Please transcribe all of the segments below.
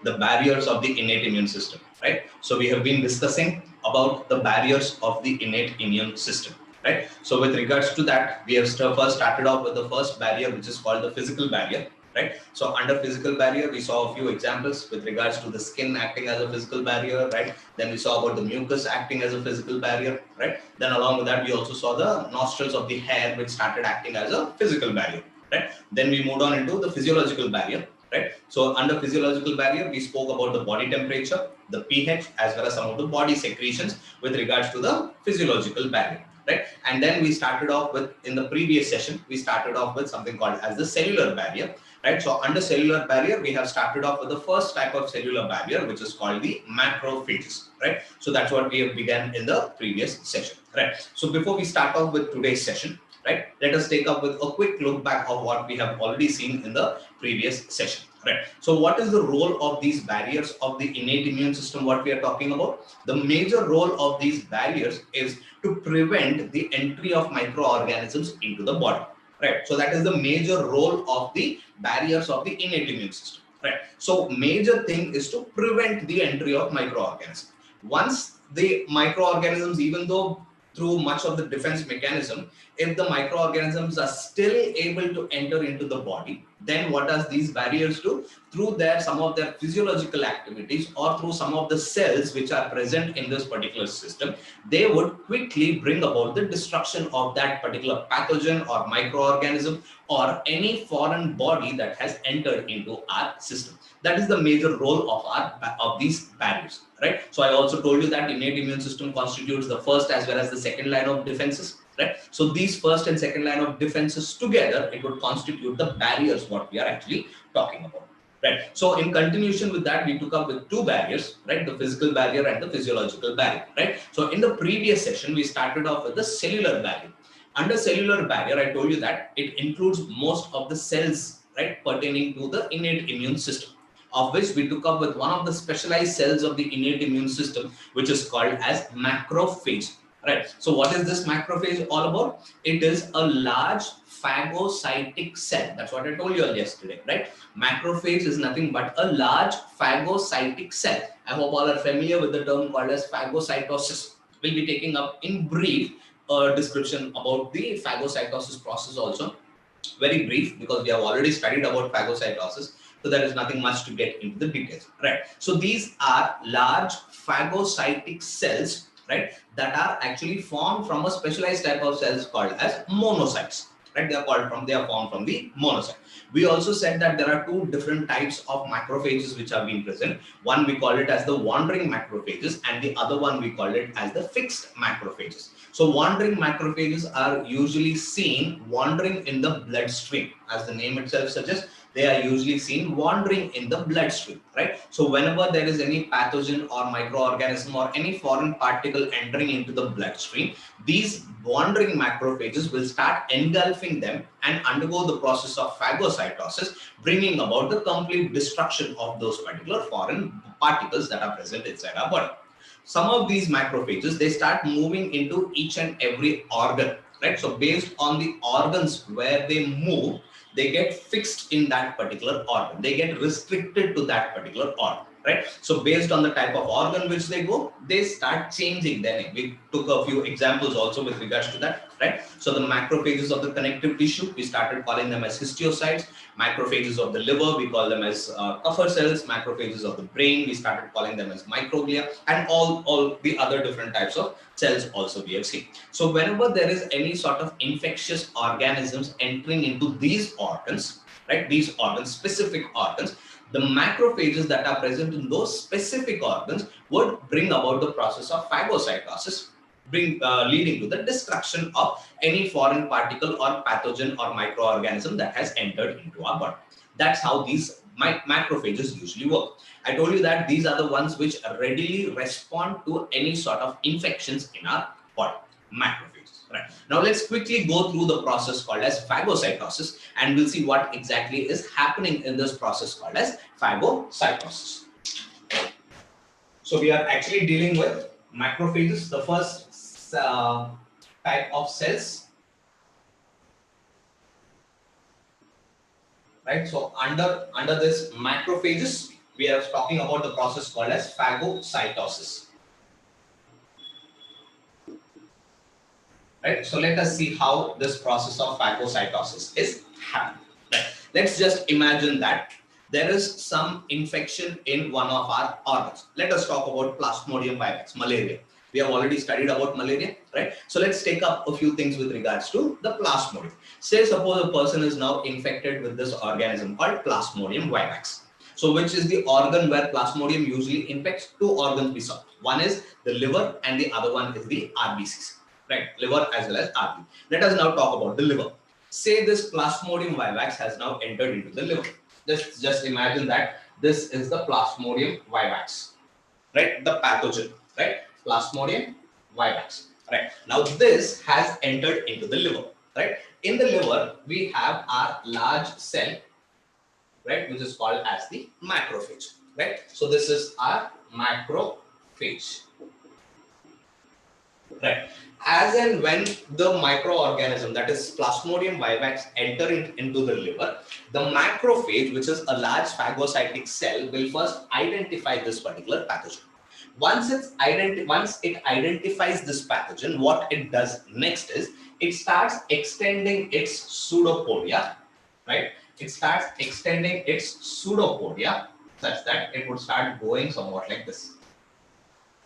the barriers of the innate immune system, right? So we have been discussing about the barriers of the innate immune system, right? So with regards to that, we have first started off with the first barrier, which is called the physical barrier, right? So under physical barrier, we saw a few examples with regards to the skin acting as a physical barrier, right? Then we saw about the mucus acting as a physical barrier, right? Then along with that, we also saw the nostrils of the hair, which started acting as a physical barrier, right? Then we moved on into the physiological barrier, right? So under physiological barrier, we spoke about the body temperature, the pH, as well as some of the body secretions with regards to the physiological barrier, right? And then we started off with, in the previous session, we started off with something called as the cellular barrier, right? So under cellular barrier, we have started off with the first type of cellular barrier, which is called the macrophages, right? So that's what we have begun in the previous session, right? So before we start off with today's session, right, let us take up with a quick look back of what we have already seen in the previous session, right? So what is the role of these barriers of the innate immune system, what we are talking about? The major role of these barriers is to prevent the entry of microorganisms into the body, right? So that is the major role of the barriers of the innate immune system, right? So major thing is to prevent the entry of microorganisms. Once the microorganisms, even though through much of the defense mechanism, if the microorganisms are still able to enter into the body, then what does these barriers do? Through their some of their physiological activities or through some of the cells which are present in this particular system, they would quickly bring about the destruction of that particular pathogen or microorganism or any foreign body that has entered into our system. That is the major role of these barriers, right? So I also told you that innate immune system constitutes the first as well as the second line of defenses, right? So these first and second line of defenses together, it would constitute the barriers what we are actually talking about, right? So in continuation with that, we took up with two barriers, right? The physical barrier and the physiological barrier, right? So in the previous session, we started off with the cellular barrier. Under cellular barrier, I told you that it includes most of the cells, right, pertaining to the innate immune system, of which we took up with one of the specialized cells of the innate immune system, which is called as macrophage, right? So what is this macrophage all about? It is a large phagocytic cell. That's what I told you yesterday, right? Macrophage is nothing but a large phagocytic cell. I hope all are familiar with the term called as phagocytosis. We'll be taking up in brief a description about the phagocytosis process also. Very brief, because we have already studied about phagocytosis, so there is nothing much to get into the details, right? So these are large phagocytic cells, right, that are actually formed from a specialized type of cells called as monocytes, right? They are formed from the monocyte. We also said that there are two different types of macrophages which have been present. One we call it as the wandering macrophages, and the other one we call it as the fixed macrophages. So wandering macrophages are usually seen wandering in the bloodstream. As the name itself suggests, they are usually seen wandering in the bloodstream, right? So whenever there is any pathogen or microorganism or any foreign particle entering into the bloodstream, these wandering macrophages will start engulfing them and undergo the process of phagocytosis, bringing about the complete destruction of those particular foreign particles that are present inside our body. Some of these macrophages, they start moving into each and every organ, right? So based on the organs where they move, they get fixed in that particular organ. They get restricted to that particular organ, right? So based on the type of organ which they go, they start changing their name. We took a few examples also with regards to that, right? So the macrophages of the connective tissue, we started calling them as histiocytes. Macrophages of the liver, we call them as Kupffer cells. Macrophages of the brain, we started calling them as microglia, and all the other different types of cells also we have seen. So whenever there is any sort of infectious organisms entering into these organs, right, these organs, specific organs, the macrophages that are present in those specific organs would bring about the process of phagocytosis, leading to the destruction of any foreign particle or pathogen or microorganism that has entered into our body. That's how these macrophages usually work. I told you that these are the ones which readily respond to any sort of infections in our body. Macrophages. Right. Now let's quickly go through the process called as phagocytosis, and we'll see what exactly is happening in this process called as phagocytosis. So we are actually dealing with macrophages, the first type of cells, right? So under this macrophages, we are talking about the process called as phagocytosis. Right? So let us see how this process of phagocytosis is happening. Right? Let's just imagine that there is some infection in one of our organs. Let us talk about Plasmodium vivax, malaria. We have already studied about malaria, right? So let's take up a few things with regards to the Plasmodium. Say suppose a person is now infected with this organism called Plasmodium vivax. So which is the organ where Plasmodium usually infects? Two organs we saw. One is the liver and the other one is the RBCs. Right, liver as well as RB. Let us now talk about the liver. Say this Plasmodium vivax has now entered into the liver. Just imagine that this is the Plasmodium vivax, right? The pathogen, right? Plasmodium vivax, right? Now this has entered into the liver, right? In the liver, we have our large cell, right, which is called as the macrophage, right? So this is our macrophage. Right. As and when the microorganism, that is Plasmodium vivax, enter into the liver, the macrophage, which is a large phagocytic cell, will first identify this particular pathogen. Once it identifies this pathogen, what it does next is it starts extending its pseudopodia, right? It starts extending its pseudopodia such that it would start going somewhat like this,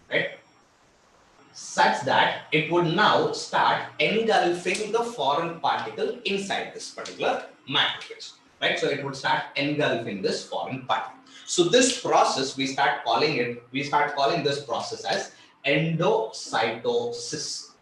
right? Such that it would now start engulfing the foreign particle inside this particular macrophage, right? So it would start engulfing this foreign particle. So this process, we start calling this process as endocytosis.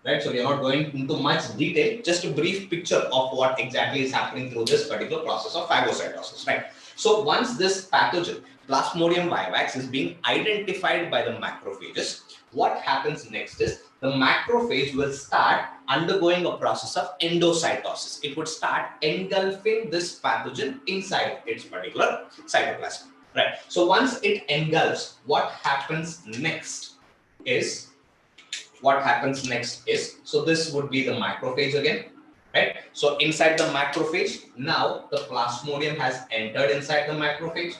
Right, so we are not going into much detail, just a brief picture of what exactly is happening through this particular process of phagocytosis, right? So once this pathogen, Plasmodium vivax, is being identified by the macrophages, what happens next is the macrophage will start undergoing a process of endocytosis. It would start engulfing this pathogen inside its particular cytoplasm, right? So once it engulfs, what happens next is, so this would be the macrophage again, right? So inside the macrophage, now the Plasmodium has entered inside the macrophage.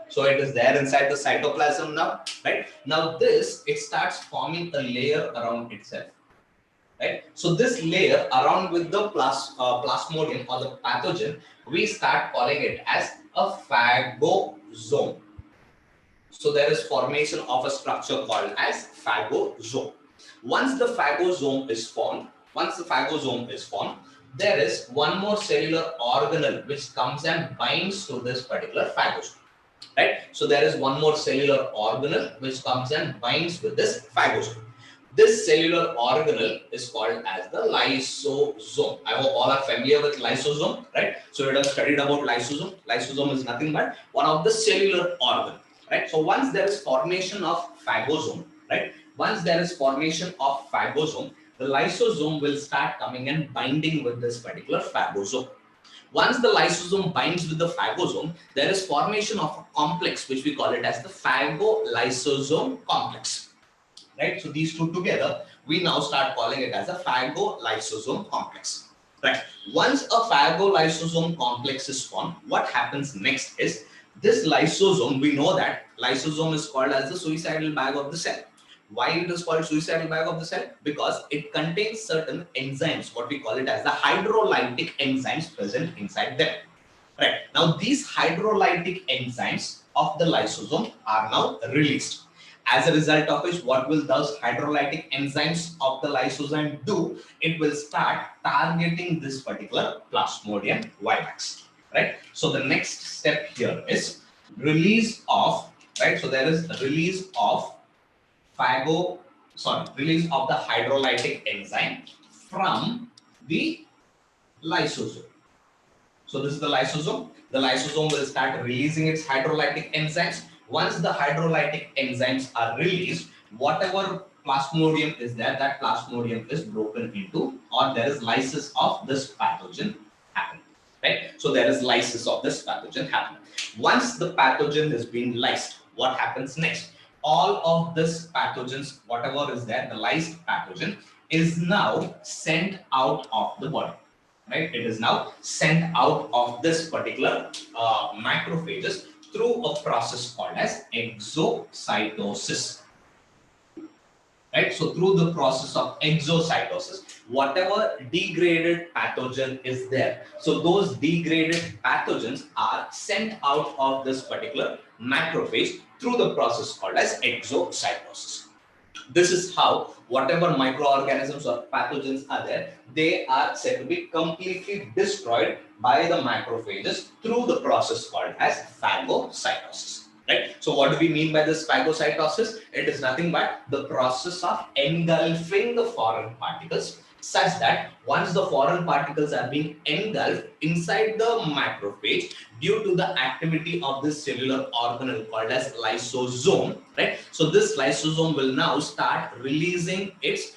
So it is there inside the cytoplasm now, right? Now it starts forming a layer around itself, right? So this layer around with the Plasmodium or the pathogen, we start calling it as a phagosome. So there is formation of a structure called as phagosome. Once the phagosome is formed, there is one more cellular organelle which comes and binds to this particular phagosome. Right? So there is one more cellular organelle which comes and binds with this phagosome. This cellular organelle is called as the lysosome. I hope all are familiar with lysosome, right? So we have studied about lysosome. Lysosome is nothing but one of the cellular organ, right? So once there is formation of phagosome, right? The lysosome will start coming and binding with this particular phagosome. Once the lysosome binds with the phagosome, there is formation of a complex which we call it as the phagolysosome complex. Right, so these two together, we now start calling it as a phagolysosome complex. Right. Once a phagolysosome complex is formed, what happens next is this lysosome. We know that lysosome is called as the suicidal bag of the cell. Why it is called suicidal bag of the cell? Because it contains certain enzymes, what we call it as the hydrolytic enzymes present inside them. Right. Now these hydrolytic enzymes of the lysosome are now released. As a result of which, what will those hydrolytic enzymes of the lysosome do? It will start targeting this particular Plasmodium vivax, right? So the next step here is release of, right? So there is release of release of the hydrolytic enzyme from the lysosome. So this is the lysosome. The lysosome will start releasing its hydrolytic enzymes. Once the hydrolytic enzymes are released, whatever Plasmodium is there, that Plasmodium is broken into, or there is lysis of this pathogen happening. Right? So there is lysis of this pathogen happening. Once the pathogen is being lysed, what happens next? All of this pathogens, whatever is there, the lysed pathogen, is now sent out of the body. right? It is now sent out of this particular macrophages through a process called as exocytosis. Right? So through the process of exocytosis, whatever degraded pathogen is there, so those degraded pathogens are sent out of this particular macrophage through the process called as exocytosis. This is how whatever microorganisms or pathogens are there, they are said to be completely destroyed by the macrophages through the process called as phagocytosis. Right? So what do we mean by this phagocytosis? It is nothing but the process of engulfing the foreign particles such that once the foreign particles are being engulfed inside the macrophage due to the activity of this cellular organelle called as lysosome, right? So this lysosome will now start releasing its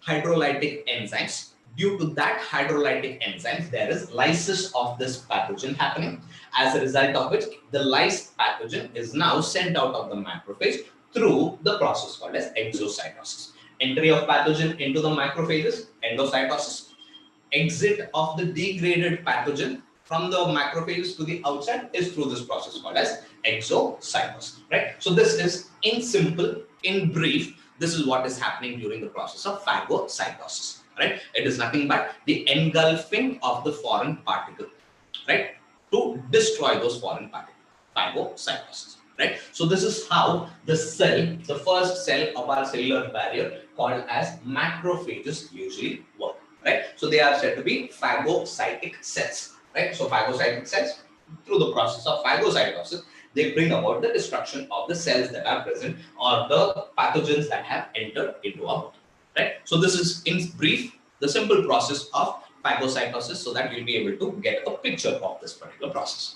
hydrolytic enzymes. Due to that hydrolytic enzymes, there is lysis of this pathogen happening. As a result of which, the lysed pathogen is now sent out of the macrophage through the process called as exocytosis. Entry of pathogen into the macrophages, endocytosis. Exit of the degraded pathogen from the macrophages to the outside is through this process called as exocytosis, right? So this is in simple, in brief, this is what is happening during the process of phagocytosis, right? It is nothing but the engulfing of the foreign particle, right, to destroy those foreign particles, phagocytosis, right? So this is how the cell, the first cell of our cellular barrier called as macrophages usually work, right? So they are said to be phagocytic cells, right? So phagocytic cells, through the process of phagocytosis, they bring about the destruction of the cells that are present or the pathogens that have entered into our body, right? So this is in brief the simple process of phagocytosis, so that you'll be able to get a picture of this particular process.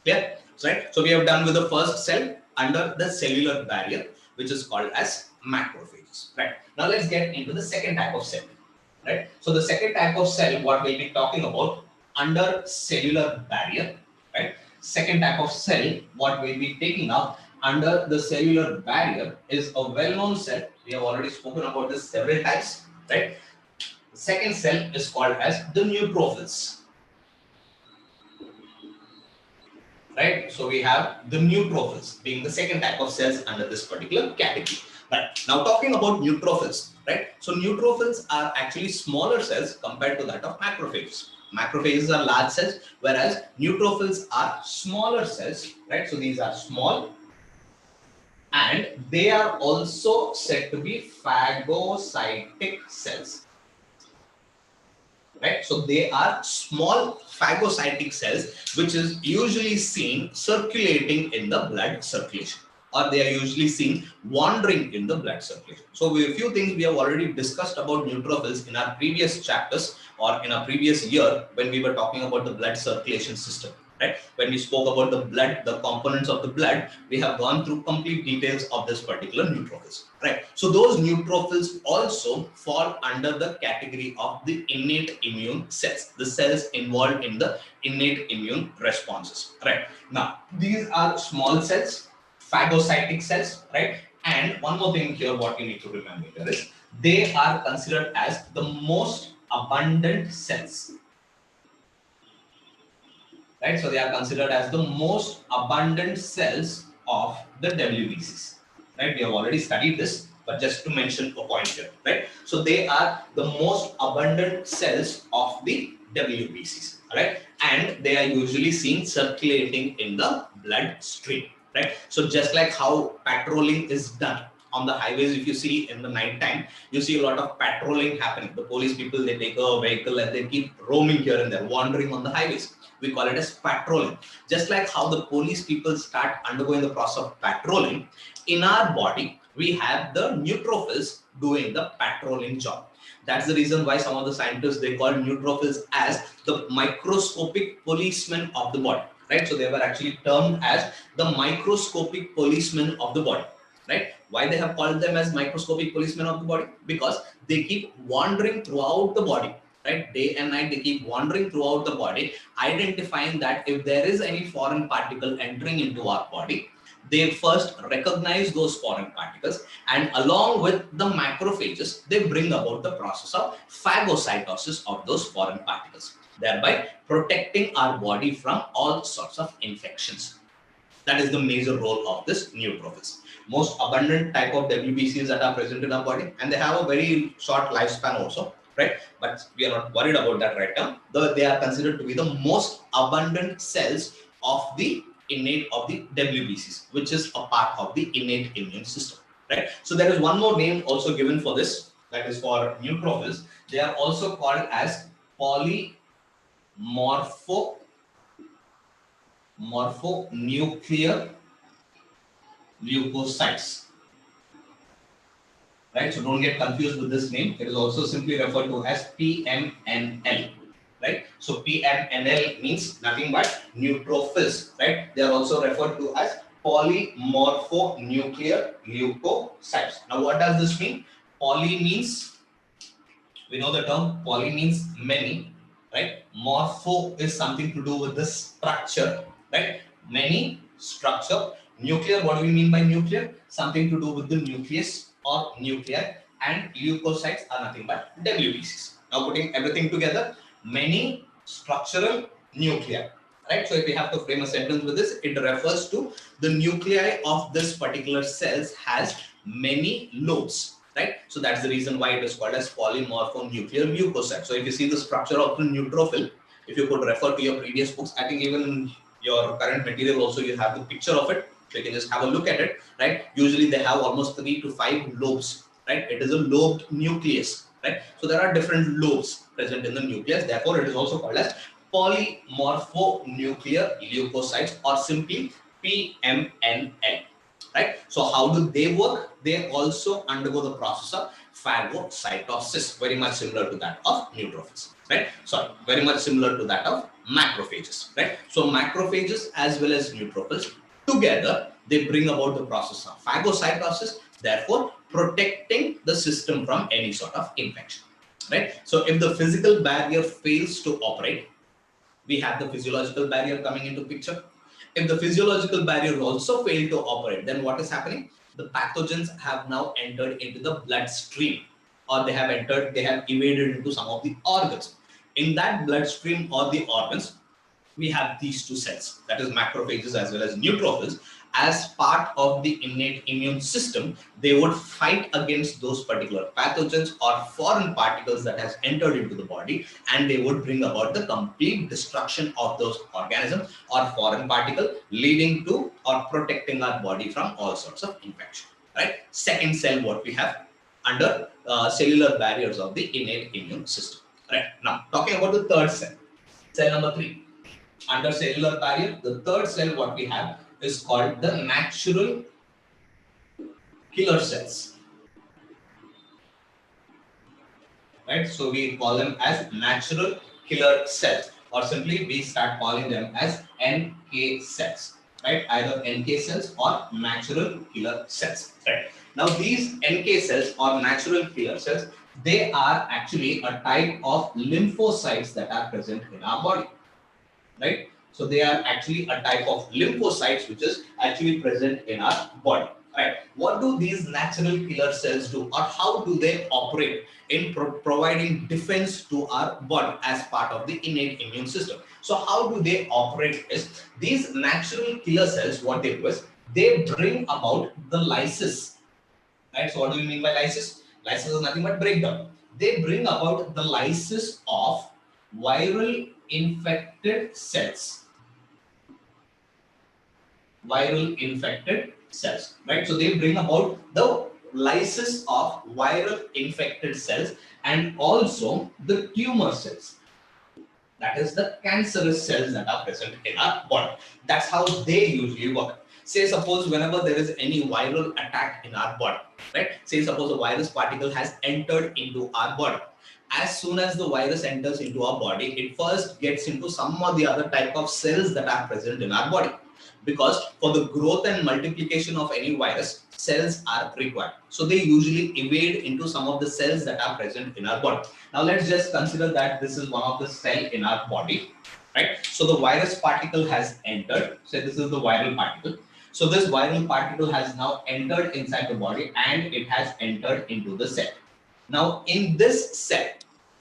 Clear? Right? So we have done with the first cell under the cellular barrier, which is called as macrophages. Right? Now let's get into the second type of cell. Right? So the second type of cell, what we'll be talking about under cellular barrier. Right? Second type of cell, what we'll be taking up under the cellular barrier is a well-known cell. We have already spoken about this several times. Right? The second cell is called as the neutrophils. Right? So we have the neutrophils being the second type of cells under this particular category. Right. Now talking about neutrophils, right? So neutrophils are actually smaller cells compared to that of macrophages. Macrophages are large cells, whereas neutrophils are smaller cells, right? So these are small, and they are also said to be phagocytic cells. Right? So they are small phagocytic cells which is usually seen circulating in the blood circulation, or they are usually seen wandering in the blood circulation. So a few things we have already discussed about neutrophils in our previous chapters or in our previous year when we were talking about the blood circulation system. Right? When we spoke about the blood, the components of the blood, we have gone through complete details of this particular neutrophils. Right? So those neutrophils also fall under the category of the innate immune cells, the cells involved in the innate immune responses. Right? Now, these are small cells, phagocytic cells, right? And one more thing here, what you need to remember here is they are considered as the most abundant cells. Right? So they are considered as the most abundant cells of the WBCs. Right? We have already studied this, but just to mention a point here. Right? So they are the most abundant cells of the WBCs. Right? And they are usually seen circulating in the bloodstream. Right? So just like how patrolling is done on the highways, if you see in the night time, you see a lot of patrolling happening. The police people, they take a vehicle and they keep roaming here and there, wandering on the highways. We call it as patrolling. Just like how the police people start undergoing the process of patrolling, in our body, we have the neutrophils doing the patrolling job. That's the reason why some of the scientists, they call neutrophils as the microscopic policemen of the body. Right? So they were actually termed as the microscopic policemen of the body. Right? Why they have called them as microscopic policemen of the body? Because they keep wandering throughout the body. Right? Day and night, they keep wandering throughout the body, identifying that if there is any foreign particle entering into our body, they first recognize those foreign particles, and along with the macrophages, they bring about the process of phagocytosis of those foreign particles, thereby protecting our body from all sorts of infections. That is the major role of this neutrophils. Most abundant type of WBCs that are present in our body, and they have a very short lifespan also, right? But we are not worried about that right now. Though they are considered to be the most abundant cells of the innate of the WBCs, which is a part of the innate immune system, right? So there is one more name also given for this, that is for neutrophils. They are also called as morphonuclear leukocytes, right? So don't get confused with this name. It is also simply referred to as PMNL, right? So PMNL means nothing but neutrophils, right? They are also referred to as polymorphonuclear leukocytes. Now, what does this mean? Poly means, we know the term poly means many, right? Morpho is something to do with the structure, right? Many, structure. Nuclear, what do we mean by nuclear? Something to do with the nucleus or nuclei, and leukocytes are nothing but WBCs. Now putting everything together, many structural nuclei, right? So if we have to frame a sentence with this, it refers to the nuclei of this particular cells has many lobes, right? So that's the reason why it is called as polymorphonuclear leukocyte. So if you see the structure of the neutrophil, if you could refer to your previous books, I think even in your current material also you have the picture of it. So you can just have a look at it, right? Usually they have almost 3 to 5 lobes, right? It is a lobed nucleus, right? So there are different lobes present in the nucleus. Therefore, it is also called as polymorphonuclear leukocytes, or simply PMNL. Right? So how do they work? They also undergo the process of phagocytosis, very much similar to that of neutrophils, right? Sorry, very much similar to that of macrophages, right? So macrophages as well as neutrophils together, they bring about the process of phagocytosis, therefore protecting the system from any sort of infection, right? So if the physical barrier fails to operate, we have the physiological barrier coming into picture. If the physiological barrier also failed to operate, then what is happening? The pathogens have now entered into the bloodstream, or they have evaded into some of the organs. In that bloodstream or the organs, we have these two cells, that is macrophages as well as neutrophils. As part of the innate immune system, they would fight against those particular pathogens or foreign particles that has entered into the body, and they would bring about the complete destruction of those organisms or foreign particle, leading to or protecting our body from all sorts of infection, right? Second cell, what we have under cellular barriers of the innate immune system, right? Now talking about the third cell, cell number 3 under cellular barrier, the third cell what we have is called the natural killer cells, right? So we call them as natural killer cells, or simply we start calling them as NK cells, right? Either NK cells or natural killer cells, right? Now these NK cells or natural killer cells, they are actually a type of lymphocytes that are present in our body, right? So they are actually a type of lymphocytes which is actually present in our body, right? What do these natural killer cells do, or how do they operate in providing defense to our body as part of the innate immune system? So how do they operate is, these natural killer cells, what they do is they bring about the lysis, right? So what do we mean by lysis? Lysis is nothing but breakdown. They bring about the lysis of viral infected cells, right? So they bring about the lysis of viral infected cells, and also the tumor cells, that is the cancerous cells that are present in our body. That's how they usually work. Say suppose whenever there is any viral attack in our body, right? Say suppose a virus particle has entered into our body. As soon as the virus enters into our body, it first gets into some or the other type of cells that are present in our body, because for the growth and multiplication of any virus, cells are required. So they usually evade into some of the cells that are present in our body. Now let's just consider that this is one of the cell in our body, right? So the virus particle has entered. Say this is the viral particle. So this viral particle has now entered inside the body and it has entered into the cell. Now in this cell,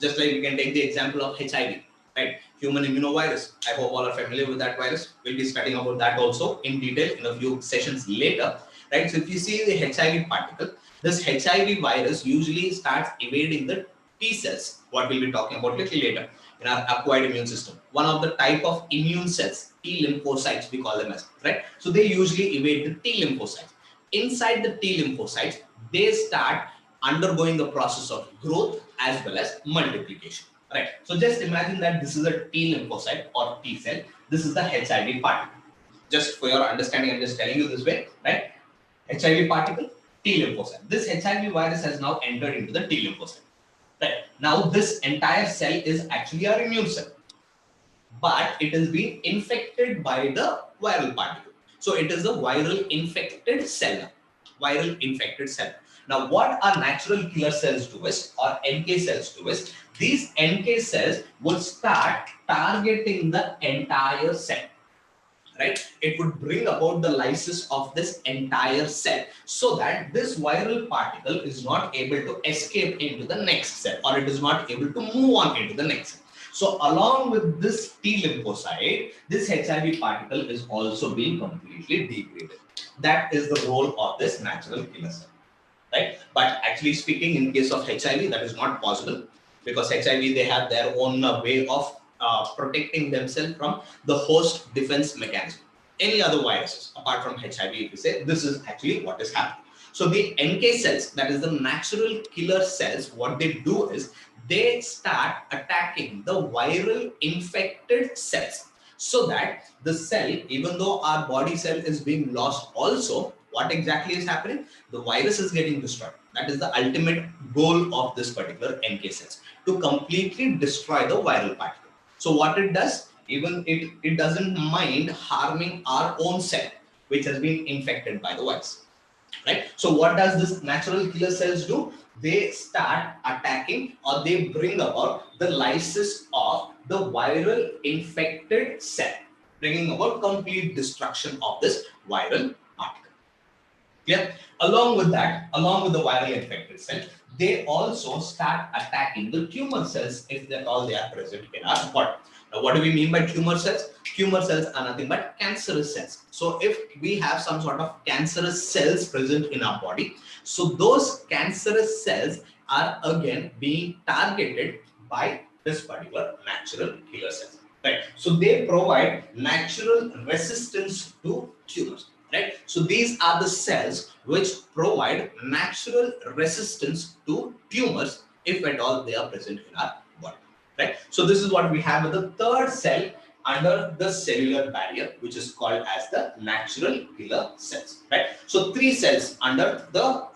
just like we can take the example of HIV, right? Human immunovirus. I hope all are familiar with that virus. We'll be studying about that also in detail in a few sessions later, right? So if you see the HIV particle, this HIV virus usually starts evading the T cells, what we'll be talking about little later in our acquired immune system. One of the type of immune cells, T lymphocytes, we call them as, right? So they usually evade the T lymphocytes. Inside the T lymphocytes, they start undergoing the process of growth as well as multiplication, right? So just imagine that this is a T lymphocyte or T cell. This is the HIV particle. Just for your understanding, I'm just telling you this way, right? HIV particle, T lymphocyte. This HIV virus has now entered into the T lymphocyte. Right. Now this entire cell is actually our immune cell, but it has been infected by the viral particle. So it is a viral infected cell. Viral infected cell. Now what our natural killer cells do is, or NK cells do is, these NK cells would start targeting the entire cell. Right? It would bring about the lysis of this entire cell so that this viral particle is not able to escape into the next cell, or it is not able to move on into the next cell. So along with this T lymphocyte, this HIV particle is also being completely degraded. That is the role of this natural killer cell. Right? But actually speaking, in case of HIV, that is not possible, because HIV, they have their own way of protecting themselves from the host defense mechanism. Any other viruses apart from HIV, if you say, this is actually what is happening. So the NK cells, that is the natural killer cells, what they do is they start attacking the viral infected cells, so that the cell, even though our body cell is being lost also, what exactly is happening? The virus is getting destroyed. That is the ultimate goal of this particular NK cells, to completely destroy the viral particle. So what it does, even it doesn't mind harming our own cell, which has been infected by the virus. Right? So what does this natural killer cells do? They start attacking, or they bring about the lysis of the viral infected cell, bringing about complete destruction of this viral particle. Clear? Along with that, along with the viral infected cell, they also start attacking the tumor cells if they are present in our body. Now, what do we mean by tumor cells? Tumor cells are nothing but cancerous cells. So if we have some sort of cancerous cells present in our body, so those cancerous cells are again being targeted by this particular natural killer cells. Right? So they provide natural resistance to tumors. Right? So these are the cells which provide natural resistance to tumors if at all they are present in our body. Right? So this is what we have with the third cell under the cellular barrier, which is called as the natural killer cells. Right? So three cells under the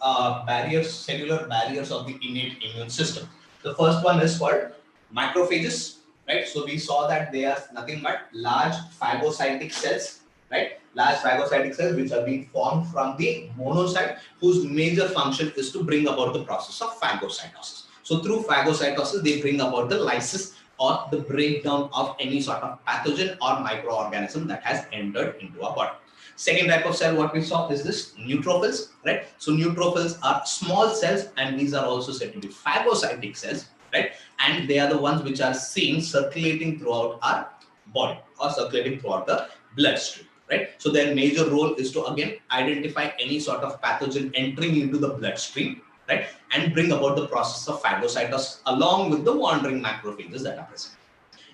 barriers, cellular barriers of the innate immune system. The first one is called macrophages. Right? So we saw that they are nothing but large phagocytic cells. Right? Large phagocytic cells which are being formed from the monocyte, whose major function is to bring about the process of phagocytosis. So through phagocytosis, they bring about the lysis or the breakdown of any sort of pathogen or microorganism that has entered into our body. Second type of cell what we saw is this neutrophils, right? So neutrophils are small cells, and these are also said to be phagocytic cells, right? And they are the ones which are seen circulating throughout our body or circulating throughout the bloodstream. Right? So their major role is to again identify any sort of pathogen entering into the bloodstream, right? And bring about the process of phagocytosis along with the wandering macrophages that are present.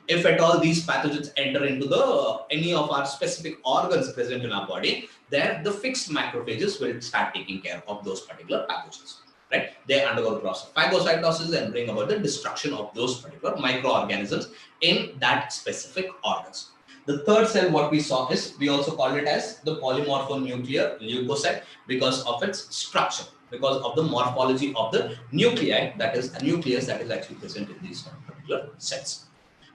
If at all these pathogens enter into any of our specific organs present in our body, there the fixed macrophages will start taking care of those particular pathogens. Right? They undergo the process of phagocytosis and bring about the destruction of those particular microorganisms in that specific organs. The third cell what we saw is, we also called it as the polymorphonuclear leukocyte because of its structure, because of the morphology of the nuclei, that is a nucleus that is actually present in these particular cells.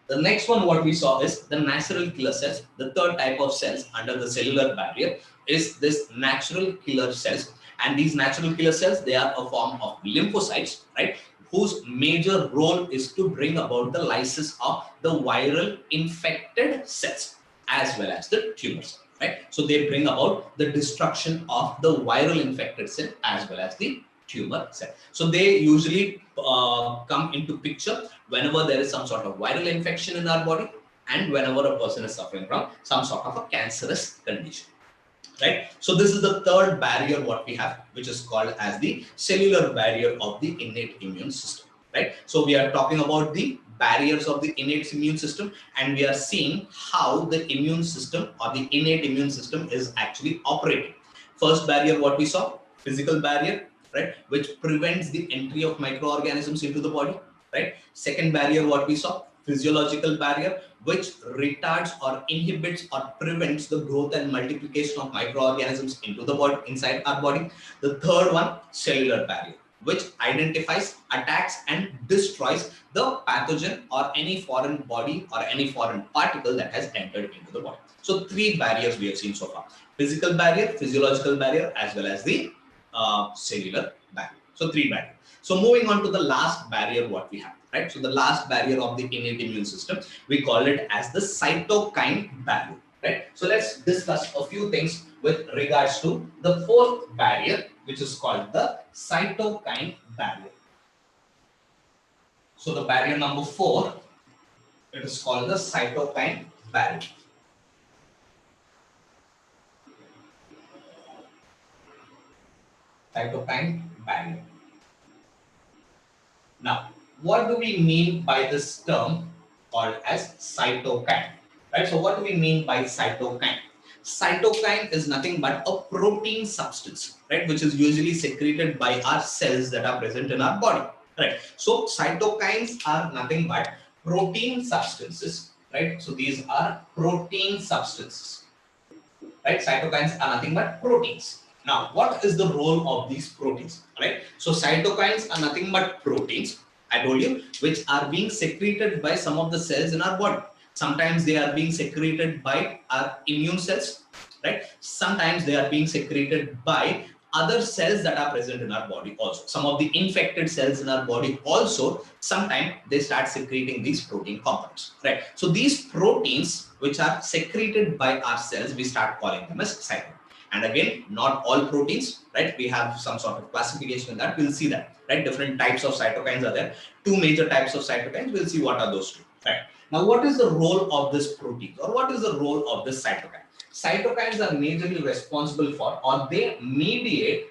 The next one what we saw is the natural killer cells. The third type of cells under the cellular barrier is this natural killer cells. And these natural killer cells, they are a form of lymphocytes, right? Whose major role is to bring about the lysis of the viral infected cells as well as the tumors. right? So they bring about the destruction of the viral infected cell as well as the tumor cell. So they usually come into picture whenever there is some sort of viral infection in our body and whenever a person is suffering from some sort of a cancerous condition, right? So this is the third barrier what we have, which is called as the cellular barrier of the innate immune system, right? So we are talking about the barriers of the innate immune system, and we are seeing how the immune system or the innate immune system is actually operating. First barrier what we saw, physical barrier, right, which prevents the entry of microorganisms into the body, right? Second barrier what we saw, physiological barrier, which retards or inhibits or prevents the growth and multiplication of microorganisms into the body, inside our body. The third one, cellular barrier, which identifies, attacks and destroys the pathogen or any foreign body or any foreign particle that has entered into the body. So three barriers we have seen so far: physical barrier, physiological barrier, as well as the cellular barrier. So three barriers. So moving on to the last barrier what we have, right? So the last barrier of the innate immune system, we call it as the cytokine barrier, right? So let's discuss a few things with regards to the fourth barrier, which is called the cytokine barrier. So the barrier number 4, it is called the cytokine barrier. Cytokine barrier. Now, what do we mean by this term called as cytokine? Right? So what do we mean by cytokine? Cytokine is nothing but a protein substance, right, which is usually secreted by our cells that are present in our body, right? So cytokines are nothing but protein substances, right? So these are protein substances, right? Cytokines are nothing but proteins. Now, what is the role of these proteins, right? So cytokines are nothing but proteins, I told you, which are being secreted by some of the cells in our body. Sometimes they are being secreted by our immune cells, right? Sometimes they are being secreted by other cells that are present in our body also. Some of the infected cells in our body also, sometimes they start secreting these protein compounds, right? So these proteins which are secreted by our cells, we start calling them as cytokines. And again, not all proteins, right? We have some sort of classification in that. We'll see that, right? Different types of cytokines are there. Two major types of cytokines. We'll see what are those two, right? Now, what is the role of this protein, or what is the role of this cytokine? Cytokines are majorly responsible for, or they mediate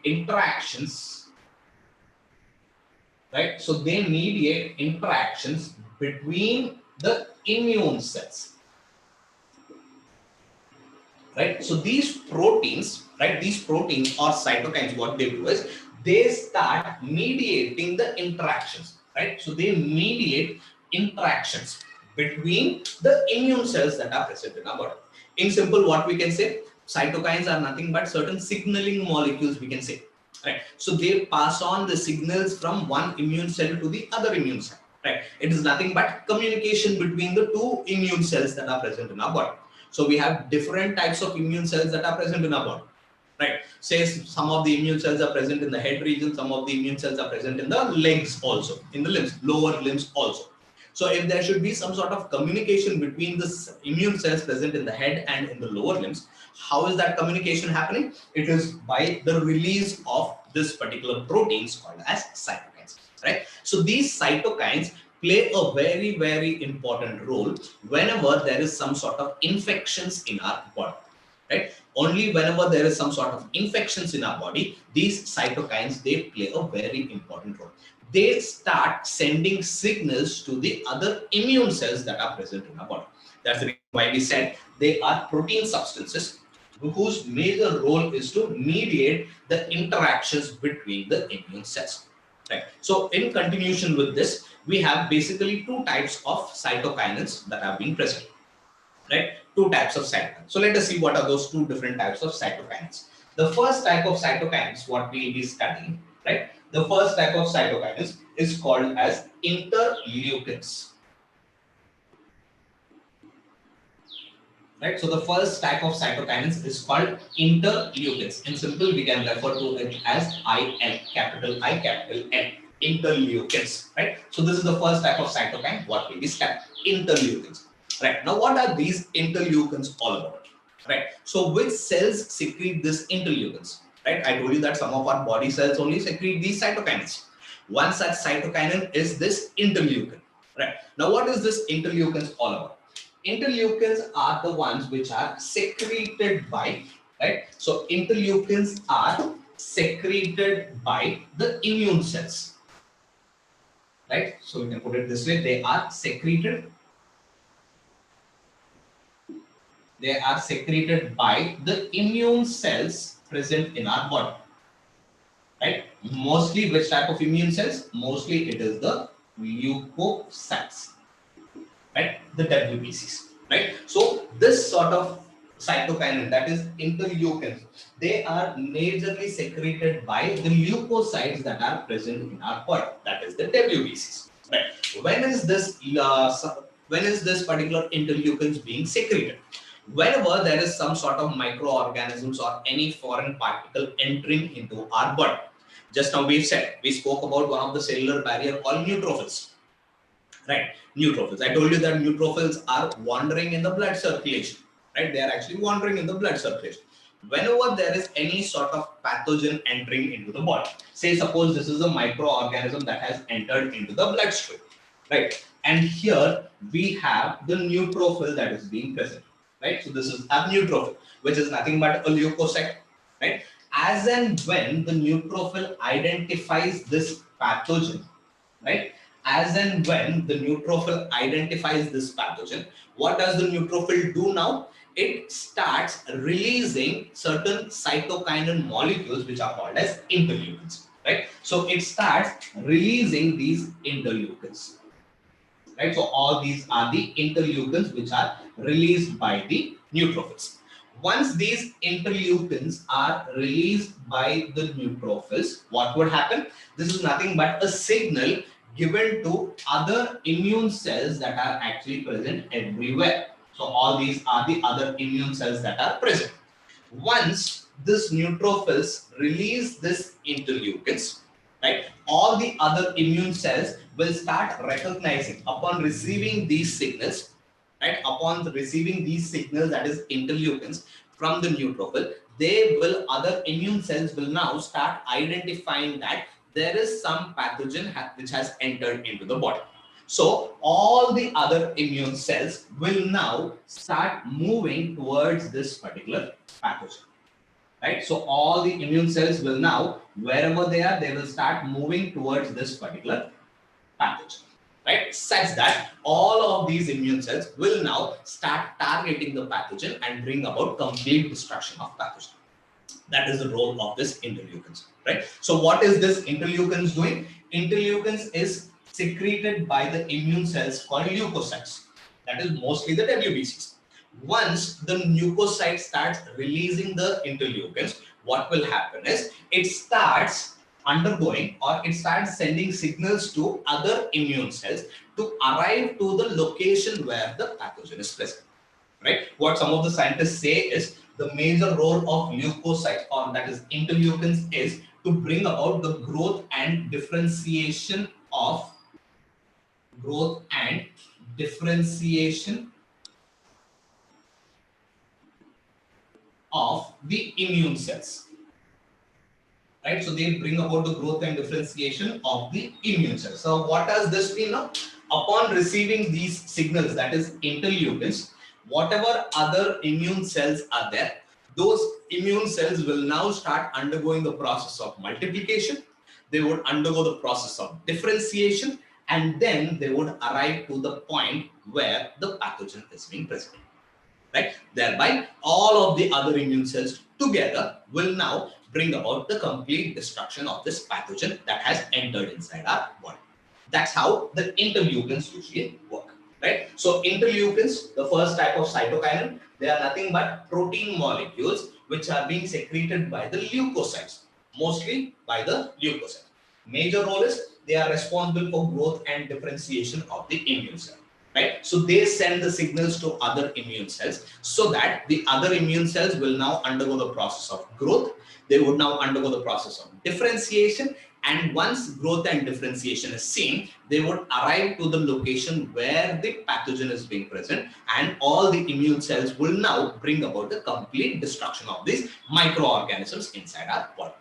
interactions, right? So they mediate interactions between the immune cells, right? So these proteins, right, these proteins or cytokines, what they do is they start mediating the interactions, right? So they mediate interactions between the immune cells that are present in our body. In simple, what we can say, cytokines are nothing but certain signaling molecules, we can say, right? So they pass on the signals from one immune cell to the other immune cell, right? It is nothing but communication between the two immune cells that are present in our body. So we have different types of immune cells that are present in our body, right? Say some of the immune cells are present in the head region, some of the immune cells are present in the legs also, in the limbs, lower limbs also. So if there should be some sort of communication between the immune cells present in the head and in the lower limbs, how is that communication happening? It is by the release of this particular proteins called as cytokines, right? So these cytokines play a very, very important role whenever there is some sort of infections in our body, right? Only whenever there is some sort of infections in our body, these cytokines, they play a very important role. They start sending signals to the other immune cells that are present in our body. That's the reason why we said they are protein substances whose major role is to mediate the interactions between the immune cells. Right. So in continuation with this, we have basically two types of cytokinins that have been present. Right? Two types of cytokines. So let us see what are those two different types of cytokines. The first type of cytokines, what we will be studying, right? The first type of cytokines is called as interleukins. Right? So the first type of cytokines is called interleukins. In simple, we can refer to it as IN, capital I, capital N, interleukins. Right? So this is the first type of cytokine what we will be studying, interleukins. Right. Now, what are these interleukins all about? Right. So, which cells secrete these interleukins? Right. I told you that some of our body cells only secrete these cytokines. One such cytokine is this interleukin. Right. Now, what is this interleukins all about? Interleukins are the ones which are secreted by, right? So, interleukins are secreted by the immune cells. Right. So, we can put it this way: they are secreted. They are secreted by the immune cells present in our body. Right? Mostly which type of immune cells? Mostly it is the leukocytes. Right? The WBCs. Right? So this sort of cytokine, that is interleukins, they are majorly secreted by the leukocytes that are present in our body. That is the WBCs. Right? When is this particular interleukins being secreted? Whenever there is some sort of microorganisms or any foreign particle entering into our body. Just now we spoke about one of the cellular barrier called neutrophils. Right, neutrophils. I told you that neutrophils are wandering in the blood circulation. Right, they are actually wandering in the blood circulation. Whenever there is any sort of pathogen entering into the body, say suppose this is a microorganism that has entered into the bloodstream, right? And here we have the neutrophil that is being present, right? So this is a neutrophil, which is nothing but a leukocyte, right? As and when the neutrophil identifies this pathogen, right? As and when the neutrophil identifies this pathogen, what does the neutrophil do now? It starts releasing certain cytokine molecules which are called as interleukins, right? So it starts releasing these interleukins, right? So all these are the interleukins which are released by the neutrophils. Once these interleukins are released by the neutrophils, what would happen? This is nothing but a signal given to other immune cells that are actually present everywhere. So all these are the other immune cells that are present. Once this neutrophils release this interleukins, right, all the other immune cells will start recognizing upon receiving these signals, right, upon receiving these signals, that is interleukins from the neutrophil, other immune cells will now start identifying that there is some pathogen which has entered into the body. So all the other immune cells will now start moving towards this particular pathogen. Right? So all the immune cells will now, wherever they are, they will start moving towards this particular pathogen. Right? Such that all of these immune cells will now start targeting the pathogen and bring about complete destruction of pathogen. That is the role of this interleukins. Right? So what is this interleukins doing? Interleukins is secreted by the immune cells called leukocytes. That is mostly the WBCs. Once the leukocyte starts releasing the interleukins, what will happen is it starts undergoing, or it starts sending signals to other immune cells to arrive to the location where the pathogen is present. Right? What some of the scientists say is the major role of leukocytes, or that is interleukins, is to bring about the growth and differentiation of the immune cells. Right? So they bring about the growth and differentiation of the immune cells. So what does this mean now? Upon receiving these signals, that is interleukins, whatever other immune cells are there, those immune cells will now start undergoing the process of multiplication. They would undergo the process of differentiation, and then they would arrive to the point where the pathogen is being present. Right? Thereby, all of the other immune cells together will now bring about the complete destruction of this pathogen that has entered inside our body. That's how the interleukins usually work. Right? So interleukins, the first type of cytokine, they are nothing but protein molecules which are being secreted by the leukocytes, mostly by the leukocytes. Major role is they are responsible for growth and differentiation of the immune cell. Right? So they send the signals to other immune cells so that the other immune cells will now undergo the process of growth. They would now undergo the process of differentiation, And once growth and differentiation is seen, they would arrive to the location where the pathogen is being present, and all the immune cells will now bring about the complete destruction of these microorganisms inside our body.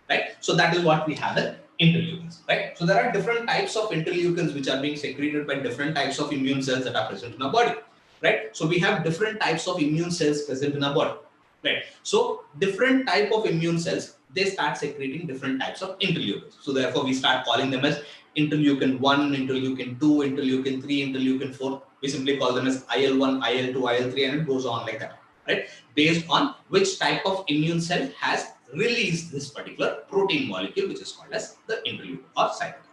Right? So that is what we have in interleukins. Right? So there are different types of interleukins which are being secreted by different types of immune cells that are present in our body. Right? So we have different types of immune cells present in our body. Right? So different type of immune cells, they start secreting different types of interleukins. So therefore we start calling them as interleukin 1, interleukin 2, interleukin 3, interleukin 4. We simply call them as IL1, IL2, IL3, and it goes on like that. Right? Based on which type of immune cell has released this particular protein molecule, which is called as the interleukin or cytokine.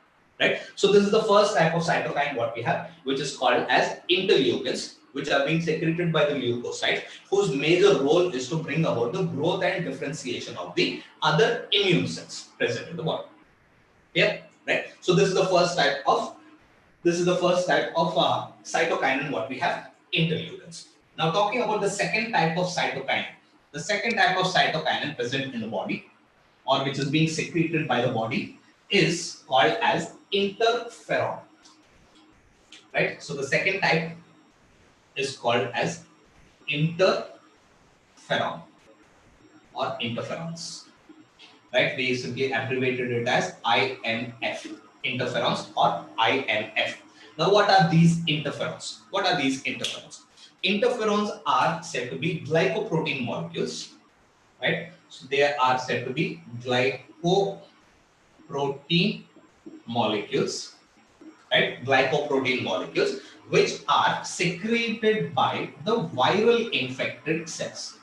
Right? So this is the first type of cytokine what we have, which is called as interleukins, which are being secreted by the leukocyte, whose major role is to bring about the growth and differentiation of the other immune cells present in the body. Yeah, right. So this is the first type of cytokine, and what we have, interleukins. Now talking about the second type of cytokine, the second type of cytokine present in the body, or which is being secreted by the body, is called as interferon. Right. So the second type is called as interferon or interferons. Right? We simply abbreviated it as INF, interferons or INF. Now, what are these interferons? What are these interferons? Interferons are said to be glycoprotein molecules, right? So they are said to be glycoprotein molecules, right? Glycoprotein molecules, which are secreted by the viral infected cells.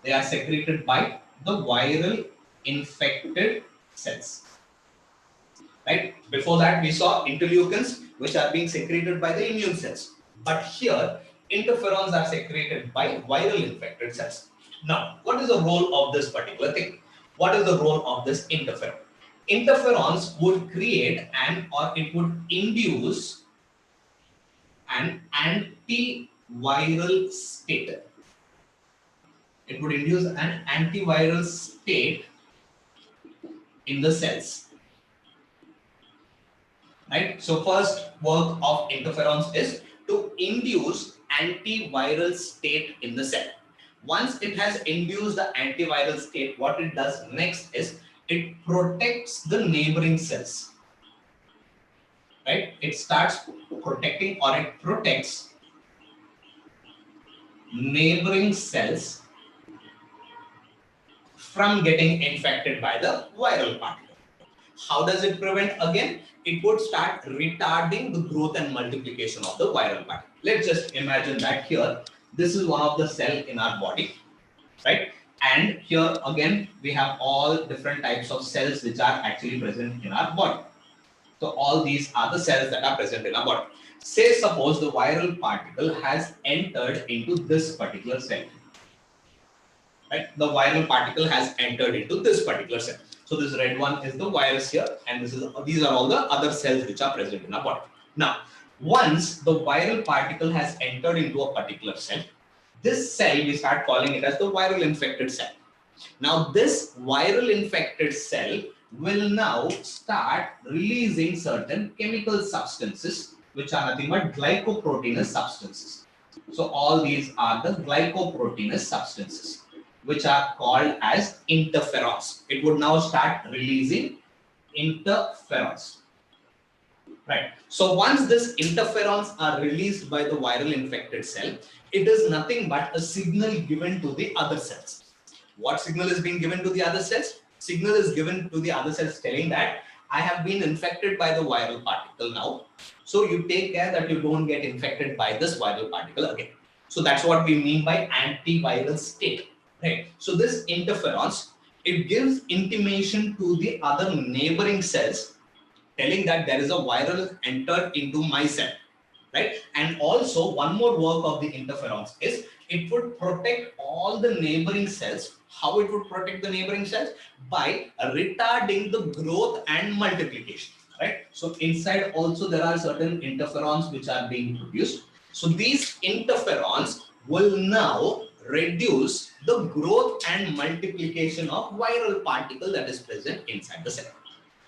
They are secreted by the viral infected cells. Right? Before that, we saw interleukins, which are being secreted by the immune cells. But here, interferons are secreted by viral infected cells. Now, what is the role of this particular thing? What is the role of this interferon? Interferons would create it would induce an antiviral state. It would induce an antiviral state in the cells. Right? So first work of interferons is to induce antiviral state in the cell. Once it has induced the antiviral state, what it does next is it protects the neighboring cells. Right? It starts protecting, or it protects neighboring cells from getting infected by the viral particle. How does it prevent? Again, it would start retarding the growth and multiplication of the viral particle. Let's just imagine that here, this is one of the cell in our body, right? And here again, we have all different types of cells which are actually present in our body. So all these are the cells that are present in our body. Say suppose the viral particle has entered into this particular cell. Right? The viral particle has entered into this particular cell. So this red one is the virus here, and these are all the other cells which are present in our body. Now, once the viral particle has entered into a particular cell, this cell we start calling it as the viral infected cell. Now, this viral infected cell will now start releasing certain chemical substances which are nothing but glycoproteinous substances. So all these are the glycoproteinous substances, which are called as interferons. It would now start releasing interferons. Right. So once these interferons are released by the viral infected cell, it is nothing but a signal given to the other cells. What signal is being given to the other cells? Signal is given to the other cells telling that I have been infected by the viral particle now. So you take care that you don't get infected by this viral particle again. So that's what we mean by antiviral state. Right. So this interferons, it gives intimation to the other neighboring cells, telling that there is a viral entered into my cell. Right. And also one more work of the interferons is it would protect all the neighboring cells. How it would protect the neighboring cells? By retarding the growth and multiplication. Right. So inside also there are certain interferons which are being produced. So these interferons will now reduce the growth and multiplication of viral particle that is present inside the cell.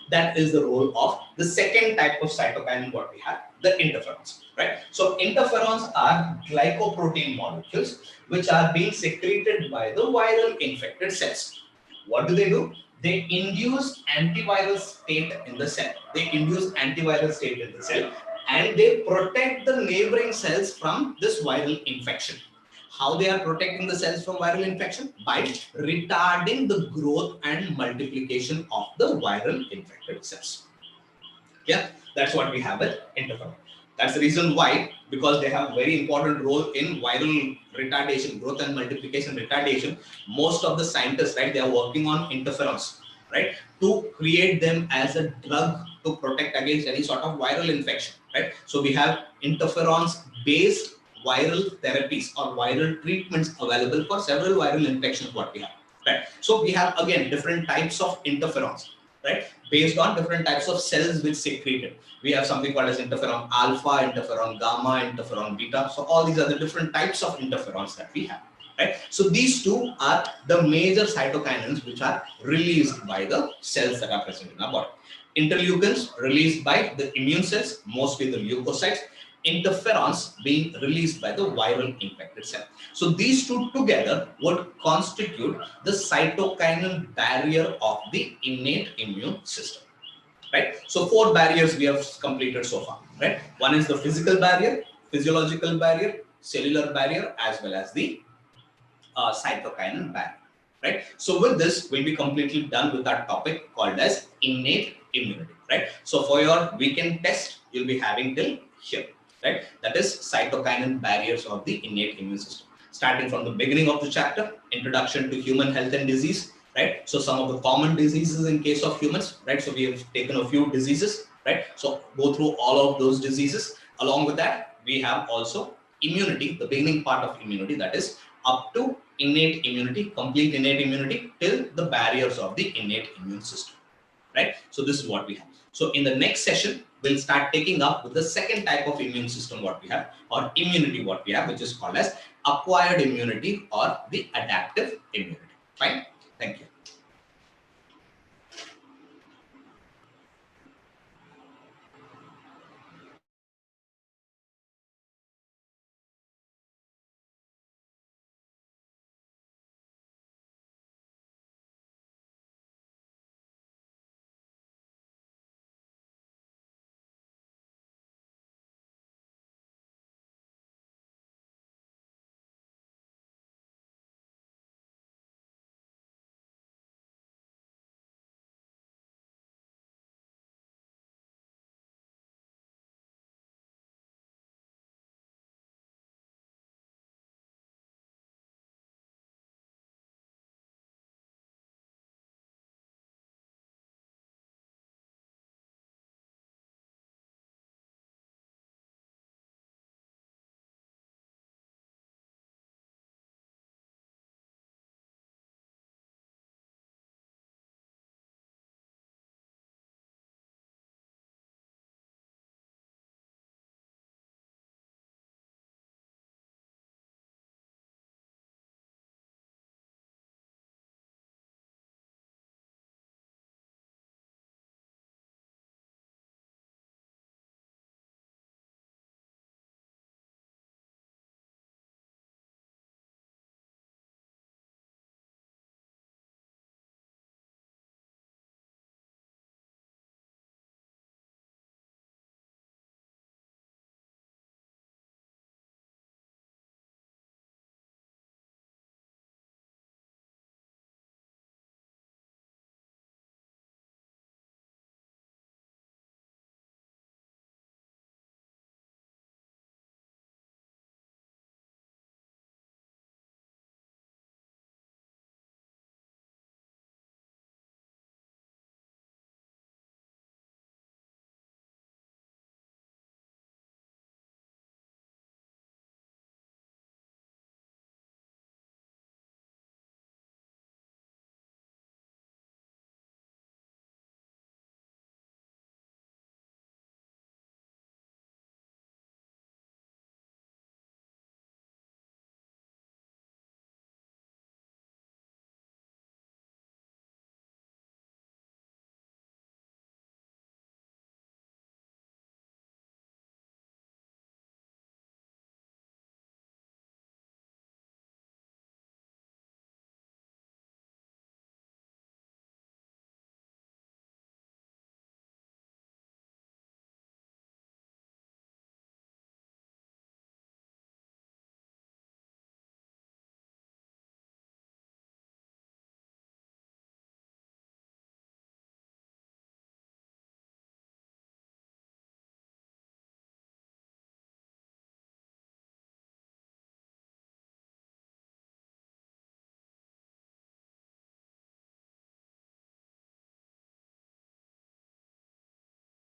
That is the role of the second type of cytokine what we have, the interferons, right? So interferons are glycoprotein molecules which are being secreted by the viral infected cells. What do? They induce antiviral state in the cell. They induce antiviral state in the cell and they protect the neighboring cells from this viral infection. How they are protecting the cells from viral infection? By retarding the growth and multiplication of the viral infected cells. Yeah, that's what we have with interferon. That's the reason why, because they have very important role in viral retardation, growth and multiplication retardation. Most of the scientists, right, they are working on interferons, right, to create them as a drug to protect against any sort of viral infection, right? So we have interferons based viral therapies or viral treatments available for several viral infections what we have, right? So we have again different types of interferons, right, based on different types of cells which secrete it. We have something called as interferon alpha, interferon gamma, interferon beta. So all these are the different types of interferons that we have, right? So these two are the major cytokinins which are released by the cells that are present in our body. Interleukins released by the immune cells, mostly the leukocytes. Interferons being released by the viral infected cell. So these two together would constitute the cytokine barrier of the innate immune system, right? So 4 barriers we have completed so far, right? One is the physical barrier, physiological barrier, cellular barrier, as well as the cytokine barrier, right? So with this, we'll be completely done with that topic called as innate immunity, right? So for your weekend test, you'll be having till here, right? That is cytokine barriers of the innate immune system. Starting from the beginning of the chapter, introduction to human health and disease, right? So some of the common diseases in case of humans, right? So we have taken a few diseases, right? So go through all of those diseases. Along with that, we have also immunity, the beginning part of immunity, that is up to innate immunity, complete innate immunity, till the barriers of the innate immune system, right? So this is what we have. So in the next session, we'll start taking up with the second type of immune system what we have, or immunity what we have, which is called as acquired immunity or the adaptive immunity, fine?